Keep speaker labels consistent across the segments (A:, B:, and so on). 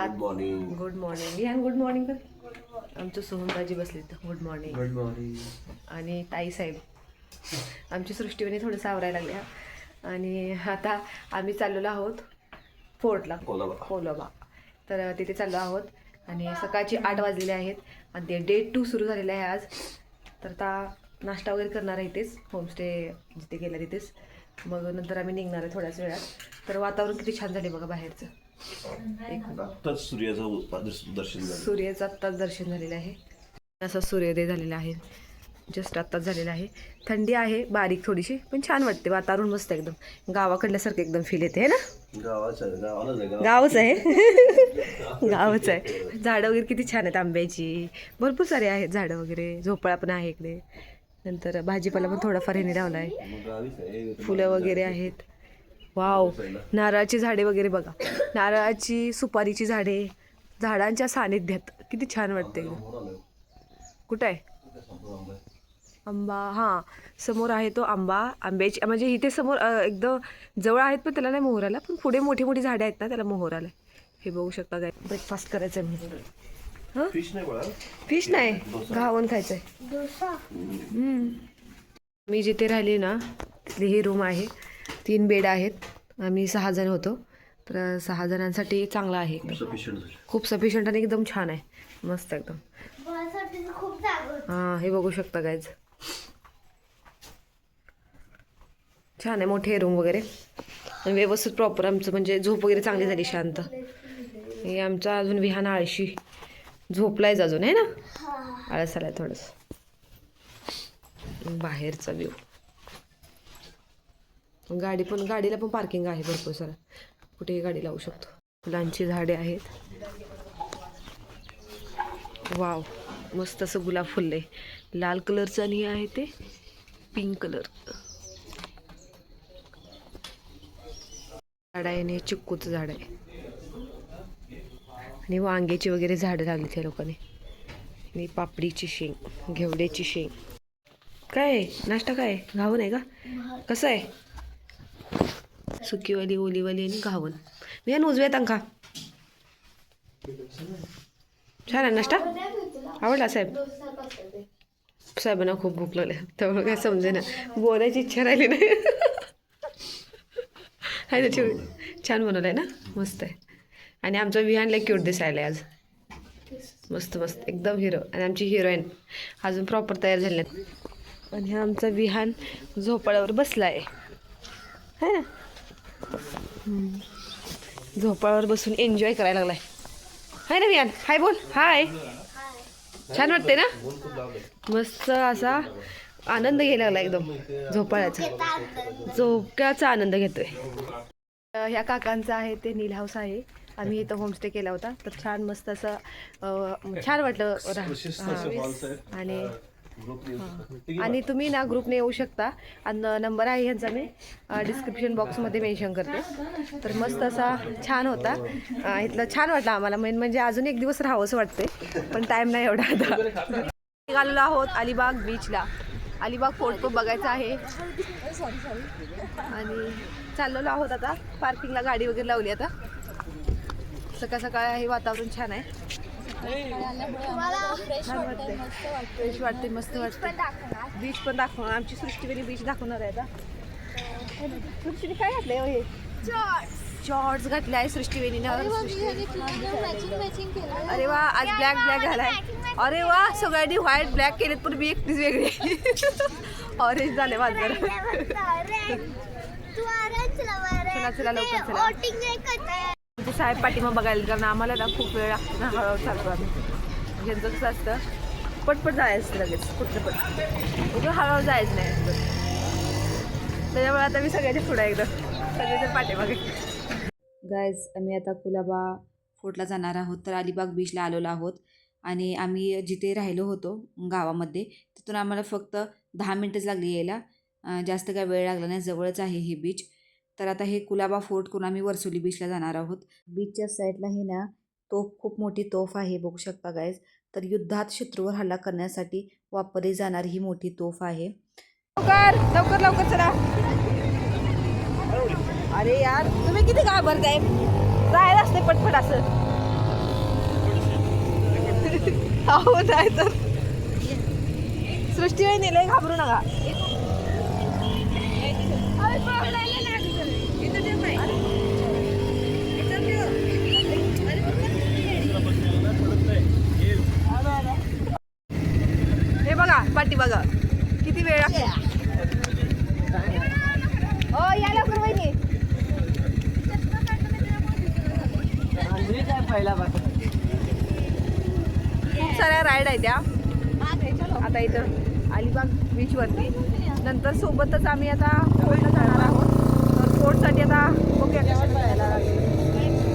A: आज good morning Vihaan, good morning कर. आमचं सोहमबाजी बसले तर गुड मॉर्निंग.
B: Good morning.
A: आणि ताई साहेब आमची सृष्टीने थोडंसं आवरायला लागल्या. आणि आता आम्ही चाललेलो आहोत फोर्टला, कोलोबा. तर तिथे चाललो आहोत आणि सकाळची 8 वाजलेले आहेत आणि ते डे 2 सुरू झालेलं आहे आज. तर आता नाश्ता वगैरे करणार आहे इथेच, होमस्टे जिथे गेला तिथेच. मग नंतर आम्ही निघणार आहे थोड्याच वेळात. तर वातावरण किती छान झाले बघा बाहेरचं.
B: आत्ताच सूर्याचं दर्शन झालं.
A: सूर्याचं आत्ताच दर्शन झालेलं आहे. असा सूर्योदय झालेला आहे, जस्ट आत्ताच झालेला आहे. थंडी आहे बारीक थोडीशी, पण छान वाटते. वातावरण मस्त एकदम गावाकडल्यासारखं एकदम फील येते है ना. गावच आहे गावच आहे. झाडं वगैरे किती छान आहेत आंब्याची, भरपूर सारे आहेत झाडं वगैरे. झोपळा पण आहे इकडे. नंतर भाजीपाला पण थोडाफार ह्याने लावला आहे. फुलं वगैरे आहेत. वाव, नारळाची झाडे वगैरे बघा. नारळाची, सुपारीची झाडे झाडांच्या सानिध्यात किती छान वाटते. कुठं आहे आंबा? हां, समोर आहे तो आंबा. आंब्याची म्हणजे इथे समोर एकदम जवळ आहेत, पण त्याला नाही मोहर आला. पण पुढे मोठी मोठी झाडे आहेत ना, त्याला मोहर आलाय. हे बघू शकता. काय ब्रेकफास्ट करायचं आहे म्हणजे. हां, फिश नाही, घावण खायचं आहे. मी जिथे राहिली ना तिथली ही रूम आहे. 3 बेड आहेत. आम्ही 6 जण होतो. तर 6 जणांसाठी चांगलं आहे, खूप सफिशियंट आणि एकदम छान आहे. मस्त एकदम. हां, हे बघू शकता गाईज, छान आहे. मोठे रूम वगैरे व्यवस्थित प्रॉपर. आमचं म्हणजे झोप वगैरे चांगली झाली, शांत. हे आमचा अजून विहान आळशी झोपलायच अजून आहे ना, आळस आलाय थोडंसं. बाहेरचा व्ह्यू. गाडीला पण पार्किंग आहे भरपूर सारं, कुठेही गाडी लावू शकतो. फुलांची झाडे आहेत. वाव, मस्त असं गुलाब फुलले. लाल कलरचं आणि आहे ते पिंक कलर. झाड आहे आणि चिक्कूचं झाड आहे आणि वांग्याची वगैरे झाडं लावली त्या लोकांनी. आणि पापडीची शेंग, घेवड्याची शेंग. काय आहे नाश्ता? काय आहे? घावण आहे का? कसं आहे? सुकीवाली, ओलीवाली आणि घावण. मी उजव्यात अंका. छान आहे नाश्ता, आवडला साहेब? साहेबांना खूप भूक लागली त्यामुळे काय समजे ना, बोलायची इच्छा राहिली नाही. आहे ना, छान बनवलं आहे ना, मस्त आहे. आणि आमचा विहानला क्यूट दिसायला आज, मस्त मस्त एकदम हिरो. आणि आमची हिरोईन अजून प्रॉपर तयार झाली नाही. आणि हा आमचा विहान झोपाळ्यावर बसला आहे ना. झोपाळ्यावर बसून एन्जॉय करायला लागलाय, हाय ना विहान? हाय बोल. हाय, छान वाटते ना, मस्त असा आनंद घ्यायला लागला एकदम. झोपट्याचा आनंद घेतोय. ह्या काकांचा आहे ते नील हाऊस आहे. आम्ही इथं होमस्टे केला होता. तर छान मस्त असं छान वाटलं. आणि तुम्ही ना ग्रुपने येऊ शकता. आणि नंबर आहे ह्यांचा मी डिस्क्रिप्शन बॉक्समध्ये मेन्शन करते. तर मस्त असा छान होता. इथलं छान वाटलं आम्हाला. मेन म्हणजे अजून एक दिवस राहावंसं वाटते, पण टाईम नाही एवढा. आता निघालेलो आहोत अलिबाग बीचला. अलिबाग फोर्ट पण बघायचा आहे. आणि चाललेलो आहोत आता. पार्किंगला गाडी वगैरे लावली. आता सकाळ सकाळ आहे, वातावरण छान आहे, छान वाटते, फ्रेश वाटते, मस्त वाटते. बीच पण दाखवणार, आमची सृष्टीवेणी बीच दाखवणार आहे आता. सृष्टीने काय घातलंय? हे शॉर्ट्स घातले आहे सृष्टीवेणीने. अरे वा, आज ब्लॅक घालाय. अरे वा, सगळ्यांनी व्हाईट ब्लॅक केलेत, पण मी एकटीच वेगळी ऑरेंज झाले माझं. चला लवकर चला. साहेब पाठीमा बघायला, कारण आम्हाला ना खूप वेळ लागतो ना, हळूहळू चालतो आम्ही. ह्यांचं कसं असतं, पटपट जायचं लगेच कुठलं पण, उगं हळूहळू जायचं नाही. त्याच्यामुळे आता मी सगळ्याच्या पुढे एकदम, सगळेजण पाठीमागे. गाईज, आम्ही आता कुलाबा फोर्टला जाणार आहोत. तर अलिबाग बीचला आलेलो आहोत. आणि आम्ही जिथे राहिलो होतो गावामध्ये, तिथून आम्हाला फक्त 10 मिनटंच लागली यायला. जास्त काय वेळ लागला नाही, जवळच आहे हे बीच. तर आता हे कुलाबा फोर्ट करून आम्ही वरसोली बीचला जाणार आहोत. बीचच्या साईडला ही ना खूप मोठी तोफ आहे, बघू शकता गाईज. तर युद्धात शत्रूवर हल्ला करण्यासाठी वापरली जाणारी ही मोठी तोफ आहे. लवकर लवकर चला. अरे यार, तुम्ही किती घाबरताय? जायला असते पटपट असं. अहो नाही तर सृष्टी वहिनी लय घाबरू नका. हे बघा पाठी बघा किती वेळ लागतो. हो या लवकर वहिनी. खूप साऱ्या राईड आहेत त्या आता इथं अलिबाग बीचवरती. नंतर सोबतच आम्ही आता फोर्टला जाणार आहोत. तर फोर्टसाठी आता बघूया कसं जायला.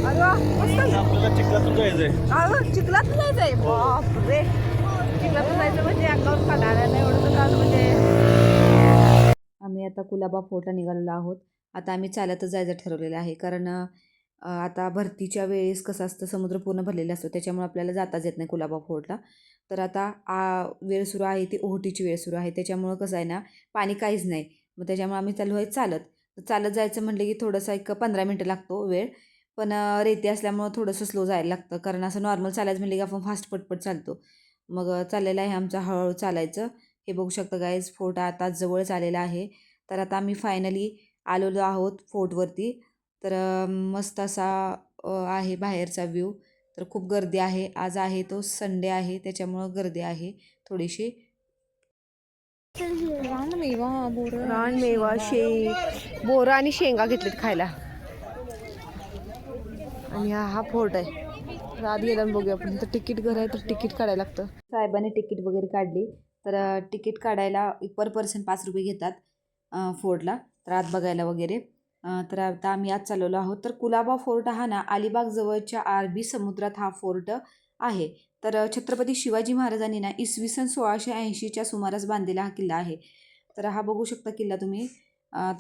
A: अरे वा मस्त.
B: आपल्याला चिखलातून जायचंय.
A: चिखलातून जायचंय. बापरे चिखलातून जायचं म्हणजे अंगावर काढायला नाही एवढं तर म्हणजे. आम्ही आता कुलाबा फोर्टला निघालेलो आहोत. आता आम्ही चालतच जायचं ठरवलेलं आहे कारण आता भरतीच्या वेळेस कसं असतं समुद्र पूर्ण भरलेला असतो त्याच्यामुळे आपल्याला जाताच येत नाही कुलाबा फोर्टला. तर आता वेळ सुरू आहे ती ओहोटीची वेळ सुरू आहे त्याच्यामुळं कसं आहे ना पाणी काहीच नाही. मग त्याच्यामुळे आम्ही चालू आहे चालत. चालत जायचं म्हटलं की थोडंसं एक 15 मिनटं लागतो वेळ. पण रेती असल्यामुळं थोडंसं स्लो जायला लागतं कारण असं नॉर्मल चालायचं म्हटलं की आपण फास्ट पटपट चालतो. मग चाललेलं आहे आमचं हळूहळू चालायचं. हे बघू शकता गाईज फोर्ट आता जवळच आलेला आहे. तर आता आम्ही फायनली आलेलो आहोत फोर्टवरती. तर मस्त असा आहे बाहेरचा व्ह्यू. तर खूप गर्दी आहे. आज आहे तो संडे आहे त्याच्यामुळं गर्दी आहे थोडीशी. रानमेवा बोरं आणि शेंगा घेतलेत खायला. आणि हा फोर्ट आहे. आत गेला बघूया आपण. तर तिकीट घर आहे तर तिकीट काढायला लागतं. साहेबांनी तिकीट वगैरे काढली. तर तिकीट काढायला पर पर्सन 5 रुपये घेतात फोर्टला. तर आत बघायला वगैरे. तर आता आम्ही आज चालवलो आहोत. तर कुलाबा फोर्ट हा ना अलिबाग जवळच्या अरबी समुद्रात हा फोर्ट आहे. तर छत्रपती शिवाजी महाराजांनी ना इसवी सन 1680च्या सुमारास बांधलेला हा किल्ला आहे. तर हा बघू शकता किल्ला तुम्ही.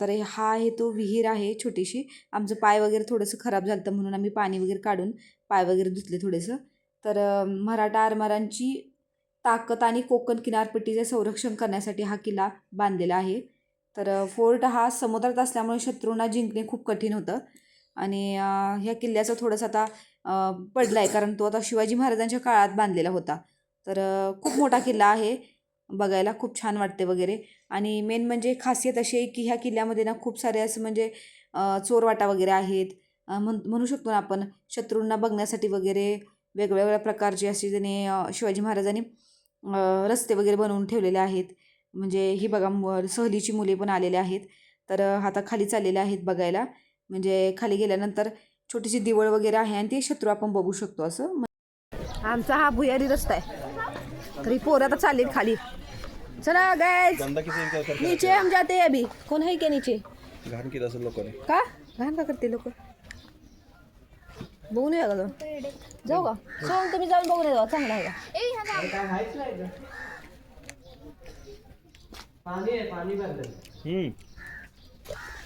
A: तर हा आहे तो विहीर आहे छोटीशी. आमचं पाय वगैरे थोडंसं खराब झालं होतं म्हणून आम्ही पाणी वगैरे काढून पाय वगैरे धुतले थोडेसं. तर मराठा आरमारांची ताकद आणि कोकण किनारपट्टीचे संरक्षण करण्यासाठी हा किल्ला बांधलेला आहे. तर फोर्ट हा समुद्रात असल्यामुळे शत्रूंना जिंकणे खूप कठीण होतं. आणि ह्या किल्ल्याचं थोडंसं आता पडलं आहे कारण तो आता शिवाजी महाराजांच्या काळात बांधलेला होता. तर खूप मोठा किल्ला आहे. बघायला खूप छान वाटते वगैरे. आणि मेन म्हणजे खासियत अशी आहे की ह्या किल्ल्यामध्ये ना खूप सारे असं म्हणजे चोरवाटा वगैरे आहेत. म्हणू शकतो ना आपण शत्रूंना बघण्यासाठी वगैरे वेगवेगळ्या प्रकारचे असे त्याने शिवाजी महाराजांनी रस्ते वगैरे बनवून ठेवलेले आहेत. म्हणजे ही बघा सहलीची मुले पण आलेले आहेत. तर आता खाली चाललेले आहेत बघायला. म्हणजे खाली गेल्यानंतर छोटीशी दिवळ वगैरे आहे आणि ते शत्रू आपण बघू शकतो असं. आमचा हा भुयारी रस्ता आहे. तरी पोरं आता चाललेत खाली. चला गाइस नीचे हम जाते हैं अभी. कोण है क्या नीचे?
B: घाण केलं असेल लोकांनी.
A: का घाण का करते लोक? बघून या का जाऊ का सोहम तुम्ही जाऊन बघून या चांगला आहे का?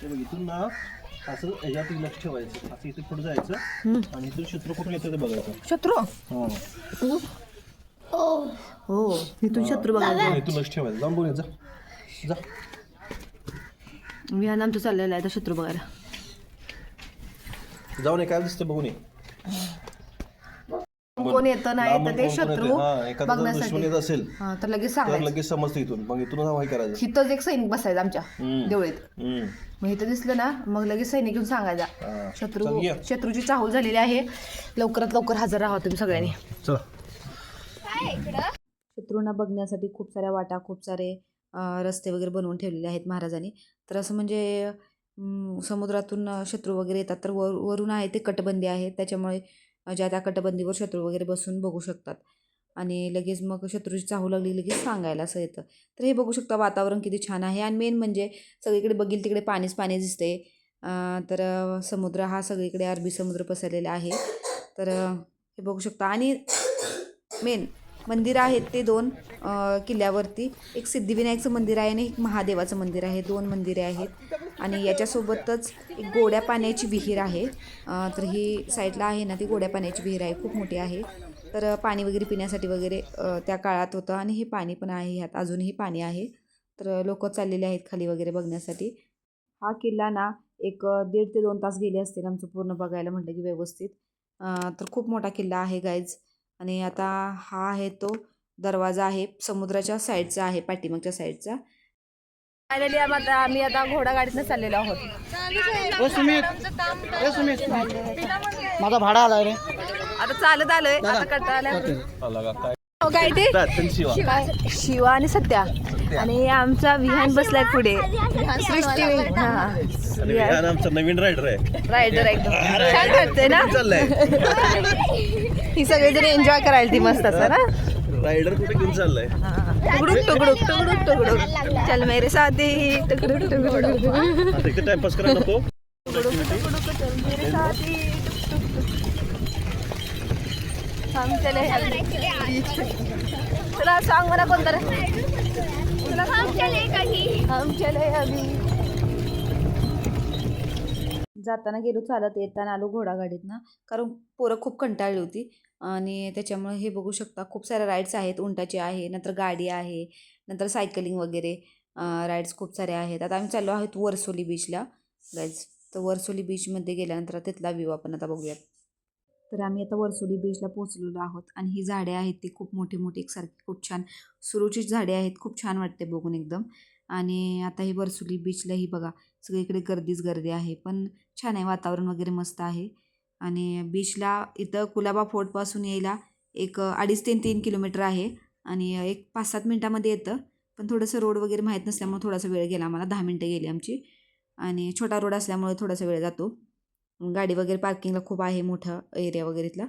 B: इथून ना असं याच्यात लक्ष ठेवायचं. असं इथे पुढे जायचं आणि इथून शत्रू कुठून येतं ते बघायचं.
A: शत्रू
B: हो
A: हो इथून शत्रू बघायचं.
B: इथून लक्ष ठेवायचं. जाऊन बघूया जा जा.
A: विहान आमचं चाललेलं आहे आता शत्रू बघायला.
B: जाऊन काय दिसतं बघून ये.
A: कोण येतं नाही तर ते शत्रू बघण्यासाठी
B: येत असेल
A: तर लगेच
B: तर
A: सांगायचं.
B: लगेच समजतं इथून. मग इथून हवाई करायचं.
A: इथंच एक सैनिक बसायचा आमच्या देवळीत. मग इथं दिसलं ना मग लगेच सैनिक येऊन सांगायचा शत्रूची चाहूल झालेली आहे लवकरात लवकर हजर राहा तुम्ही सगळ्यांनी. शत्रूंना बघण्यासाठी खूप साऱ्या वाटा खूप सारे रस्ते वगैरे बनवून ठेवलेले आहेत महाराजांनी. तर असं म्हणजे समुद्रातून शत्रू वगैरे येतात तर वरून आहे ते कटबंदी आहे त्याच्यामुळे ज्या त्या कटबंदीवर शत्रू वगैरे बसून बघू शकतात. आणि लगेच मग शत्रूची चाहू लागली लगेच सांगायला असं येतं. तर हे बघू शकता वातावरण किती छान आहे. आणि मेन म्हणजे सगळीकडे बघील तिकडे पाणीच पाणी दिसते. तर समुद्र हा सगळीकडे अरबी समुद्र पसरलेला आहे. तर हे बघू शकता. आणि मेन मंदिर आहेत ते 2 किल्ल्यावरती. एक सिद्धिविनायकचं मंदिर आहे आणि एक महादेवाचं मंदिर आहे. 2 मंदिरे आहेत. आणि याच्यासोबतच एक गोड्या पाण्याची विहीर आहे. तर ही साईडला आहे ना ती गोड्या पाण्याची विहीर आहे खूप मोठी आहे. तर पाणी वगैरे पिण्यासाठी वगैरे त्या काळात होतं आणि हे पाणी पण आहे ह्यात अजूनही पाणी आहे. तर लोक चाललेले आहेत खाली वगैरे बघण्यासाठी. हा किल्ला ना एक 1.5 ते 2 तास गेले असतील आमचं पूर्ण बघायला म्हटलं की व्यवस्थित. तर खूप मोठा किल्ला आहे गाईज. आणि आता हा आहे तो दरवाजा आहे, समुद्राच्या साईडचा आहे, पाठीमागच्या साईडचा. फायनली आम्ही आता घोडागाडीतनं चाललेलो आहोत.
B: माझा भाडा आलाय रे.
A: आता चालत आलोय, आता कंटाळा काय ते शिवा आणि सत्या आणि आमचा विहान बसलाय पुढे. सृष्टी
B: आमचा नवीन रायडर आहे.
A: रायडर एकदम छान वाटतंय ना. ही सगळेजण एन्जॉय करायला ती मस्त असतं ना.
B: रायडर कुठे घेऊन चाललाय?
A: टुकडुक टुकडुक टुकडुक टुकडुक चल मेरे साथी टुकडुक टुकडुक
B: टाइमपास करायला नको.
A: चल मेरे साथी हम चले तुला सांग मला कोणतं हम चले अभी. जाताना गेलो चालत, येताना आलो घोडागाडीतनं, कारण पोरं खूप कंटाळली होती आणि त्याच्यामुळे हे बघू शकता खूप साऱ्या राईड्स आहेत. उंटाची आहे, नंतर गाडी आहे, नंतर सायकलिंग वगैरे राईड्स खूप साऱ्या आहेत. आता आम्ही चाललो आहोत वरसोली बीचला गाईज. तर वरसोली बीचमध्ये गेल्यानंतर तिथला व्ह्यू आपण आता बघूयात. तर आम्ही आता वरसोली बीचला पोहोचलेलो आहोत आणि ही झाडे आहेत ती खूप मोठी मोठी एकसारखी खूप छान सुरुचीत झाडे आहेत. खूप छान वाटते बघून एकदम. आणि आता ही वरसोली बीचला ही बघा सगळीकडे गर्दीच गर्दी आहे, पण छान आहे, वातावरण वगैरे मस्त आहे. आणि बीचला इथं कुलाबा फोर्टपासून यायला एक 2.5 ते 3 किलोमीटर आहे आणि एक 5-7 मिनटामध्ये येतं. पण थोडंसं रोड वगैरे माहीत नसल्यामुळे थोडासा वेळ गेला आम्हाला, 10 मिनटं गेली आमची. आणि छोटा रोड असल्यामुळे थोडासा वेळ जातो. गाडी वगैरे पार्किंगला खूप आहे, मोठा एरिया वगैरे इथला.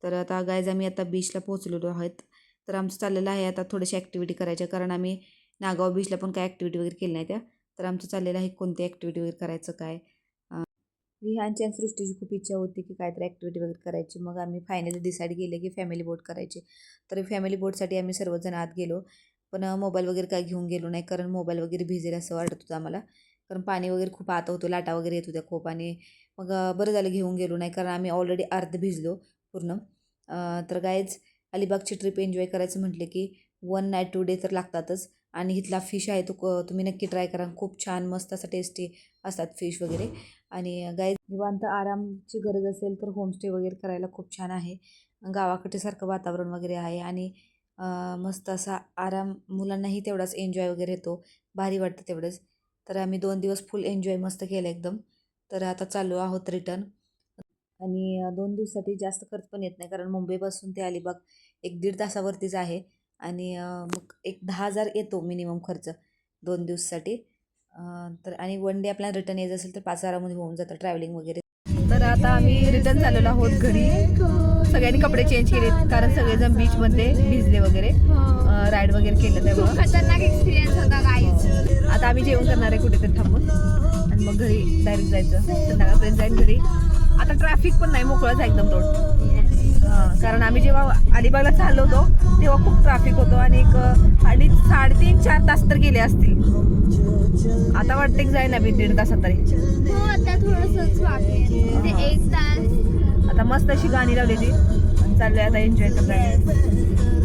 A: तर आता गाईज आम्ही आता बीचला पोहोचलेलो आहोत. तर आमचं चाललेलं आहे आता थोडीशी ॲक्टिव्हिटी करायच्या, कारण आम्ही नागाव बीचला पण काय ॲक्टिव्हिटी वगैरे केली नाही त्या. तर आमचं चाललेलं आहे कोणती ॲक्टिव्हिटी वगैरे करायचं काय. विहानची आणि सृष्टीची खूप इच्छा होती की काहीतरी ॲक्टिव्हिटी वगैरे करायची. मग आम्ही फायनली डिसाईड केलं की फॅमिली बोट करायची. तर फॅमिली बोटसाठी आम्ही सर्वजण आत गेलो, पण मोबाईल वगैरे काय घेऊन गेलो नाही, कारण मोबाईल वगैरे भिजेल असं वाटत होतं आम्हाला, कारण पाणी वगैरे खूप आत होतं, लाटा वगैरे येत होत्या खूप. आणि मग बरं झालं घेऊन गेलो नाही, कारण आम्ही ऑलरेडी अर्ध भिजलो पूर्ण. तर गाईज अलिबागची ट्रिप एन्जॉय करायचं म्हटले की 1 नाईट 2 डे तर लागतातच. आणि इथला फिश आहे तो तुम्ही नक्की ट्राय करा, खूप छान मस्त असं टेस्टी असतात फिश वगैरे. आणि गाईज निवांत आरामची गरज असेल तर होमस्टे वगैरे करायला खूप छान आहे. गावाकडच्यासारखं वातावरण वगैरे आहे आणि मस्त असा आराम, मुलांनाही तेवढाच एन्जॉय वगैरे येतो, भारी वाटतं तेवढंच. तर आम्ही 2 दिवस फुल एन्जॉय मस्त केलं एकदम. तर आता चाललो आहोत रिटर्न. आणि 2 दिवसासाठी जास्त खर्च पण येत नाही, कारण मुंबईपासून ते अलिबाग 1-1.5 तासावरतीच आहे. आणि मग एक 10,000 येतो मिनिमम खर्च 2 दिवसासाठी. तर आणि 1 डे आपल्याला रिटर्न यायचं असेल तर 5,000मध्ये होऊन जातं ट्रॅव्हलिंग वगैरे. तर आता आम्ही रिटर्न झालेलो आहोत घरी. सगळ्यांनी कपडे चेंज केले, कारण सगळेजण बीचमध्ये भिजले वगैरे, राईड वगैरे केलं त्यामुळे
C: खतरनाक एक्सपिरियन्स होता गाईज.
A: आता आम्ही जेवण करणार आहे कुठेतरी थांबून आणि मग घरी डायरेक्ट जायचं. संध्याकाळपर्यंत जाईन घरी. आता ट्रॅफिक पण नाही, मोकळाच आहे एकदम रोड. कारण आम्ही जेव्हा अलिबागला चाललो होतो तेव्हा खूप ट्रॅफिक होतो आणि एक 3.5-4 तास तर गेले असतील. आता वाटते की जाईन आम्ही 1.5 तासात तरी.
C: हो आता थोडंसंच बाकी आहे, म्हणजे 1 तास.
A: आता मस्त अशी गाणी लावलेली आणि चाललोय आता एन्जॉय करायला.